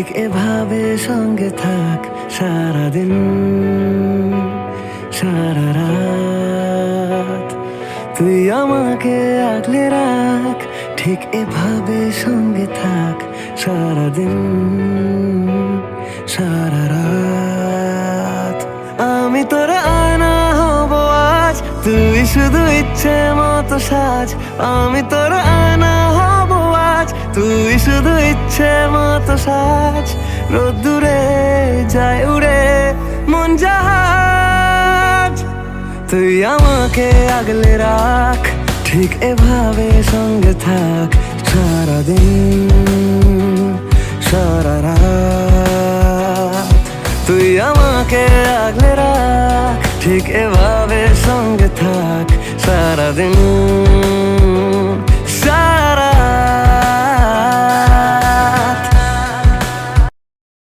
ঠিক এভাবে সঙ্গে থাক সারাদিন সারা রাত। তুই আমাকে আগলে রাখ, ঠিক এভাবে সঙ্গে থাক সারাদিন সারা রাত। আমি তোর আয়না হব আজ, তুই শুধু ইচ্ছে মতো সাজ। আমি তোর আয়না হব আজ, তুই শুধু ইচ্ছে মতো সাজ। রোদ্দুরে যায় উড়ে মন জাহাজ, তুই আমাকে আগলে রাখ, ঠিক এভাবে সঙ্গে থাক সারাদিন সারা রাত। তুই আমাকে আগলে রাখ, ঠিক এভাবে সঙ্গে থাক সারাদিন।